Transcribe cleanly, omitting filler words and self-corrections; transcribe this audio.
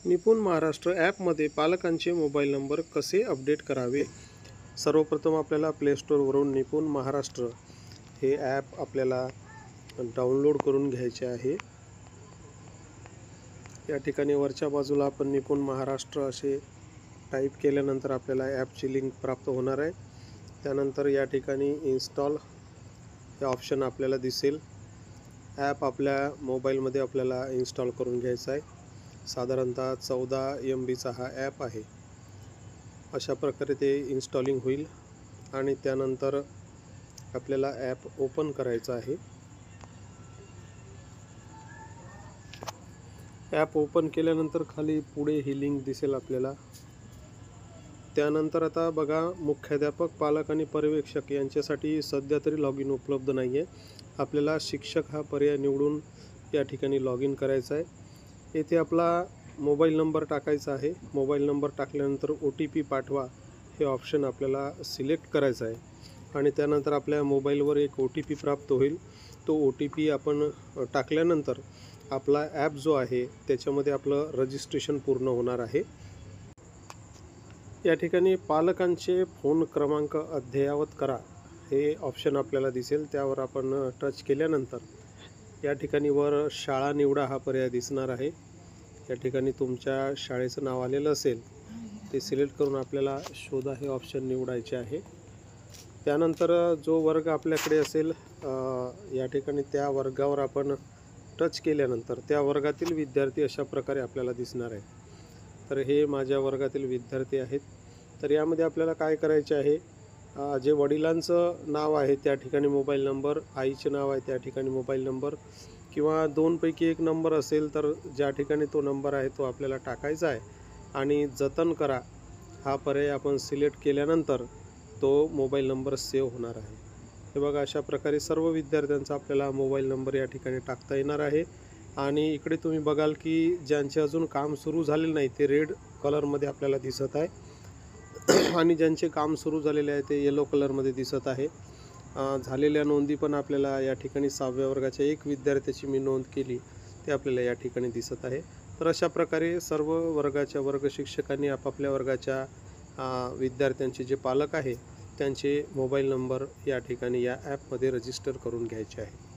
निपुण महाराष्ट्र ॲपमध्ये पालकांचे मोबाईल नंबर कसे अपडेट करावे। सर्वप्रथम आपल्याला प्ले स्टोअरवरून निपुण महाराष्ट्र हे ॲप आपल्याला डाउनलोड करून घ्यायचे आहे। या ठिकाणी वरच्या बाजूला आपण निपुण महाराष्ट्र असे टाईप केल्यानंतर आपल्याला ॲपची लिंक प्राप्त होणार आहे। त्यानंतर या ठिकाणी इन्स्टॉल हे ऑप्शन आपल्याला दिसेल। ॲप आपल्या मोबाईलमध्ये आपल्याला इन्स्टॉल करून घ्यायचा आहे। साधारणतः 14 MBचा हा ॲप आहे। अशा प्रकारे ते इन्स्टॉलिंग होईल आणि त्यानंतर आपल्याला ॲप ओपन करायचं आहे। ॲप ओपन केल्यानंतर खाली पुढे ही लिंक दिसेल आपल्याला। त्यानंतर आता बघा, मुख्याध्यापक, पालक आणि पर्यवेक्षक यांच्यासाठी सध्या तरी लॉग इन उपलब्ध नाही आहे। आपल्याला शिक्षक हा पर्याय निवडून या ठिकाणी लॉग इन करायचं आहे। येथे आपला मोबाईल नंबर टाकायचा आहे। मोबाईल नंबर टाकल्यानंतर OTP पाठवा हे ऑप्शन आपल्याला सिलेक्ट करायचं आहे आणि त्यानंतर आपल्या मोबाईलवर एक OTP प्राप्त होईल। तो OTP आपण टाकल्यानंतर आपला ॲप जो आहे त्याच्यामध्ये आपलं रजिस्ट्रेशन पूर्ण होणार आहे। या ठिकाणी पालकांचे फोन क्रमांक अद्ययावत करा हे ऑप्शन आपल्याला दिसेल। त्यावर आपण टच केल्यानंतर या ठिकाणी वर शाळा निवडा हा पर्याय दिसणार आहे। या ठिकाणी तुमच्या शाळेचं नाव आलेलं असेल ते सिलेक्ट करून आपल्याला शोधा हे ऑप्शन निवडायचे आहे। त्यानंतर जो वर्ग आपल्याकडे असेल या ठिकाणी त्या वर्गावर आपण टच केल्यानंतर त्या वर्गातील विद्यार्थी अशा प्रकारे आपल्याला दिसणार आहे। तर हे माझ्या वर्गातील विद्यार्थी आहेत। तर यामध्ये आपल्याला काय करायचे आहे, जे वडिलांचं नाव आहे त्या ठिकाणी मोबाईल नंबर, आईचे नाव आहे त्या ठिकाणी मोबाईल नंबर, किंवा दोनपैकी एक नंबर असेल तर ज्या ठिकाणी तो नंबर आहे तो आपल्याला टाकायचा आहे आणि जतन करा हा पर्याय आपण सिलेक्ट केल्यानंतर तो मोबाईल नंबर सेव्ह होणार आहे। हे बघा, अशा प्रकारे सर्व विद्यार्थ्यांचा आपल्याला मोबाईल नंबर या ठिकाणी टाकता येणार आहे। आणि इकडे तुम्ही बघाल की ज्यांचे अजून काम सुरू झालेले नाही ते रेड कलरमध्ये आपल्याला दिसत आहे आणि ज्यांचे काम सुरू झालेले आहे ते येलो कलरमध्ये दिसत आहे। झालेल्या नोंदी पण आपल्याला या ठिकाणी 6व्या वर्गाच्या एक विद्यार्थ्याची मी नोंद केली ते आपल्याला या ठिकाणी दिसत आहे। तर अशा प्रकारे सर्व वर्गाच्या वर्ग शिक्षकांनी आपापल्या वर्गाच्या विद्यार्थ्यांचे जे पालक आहे त्यांचे मोबाईल नंबर या ठिकाणी या ॲपमध्ये रजिस्टर करून घ्यायचे आहे।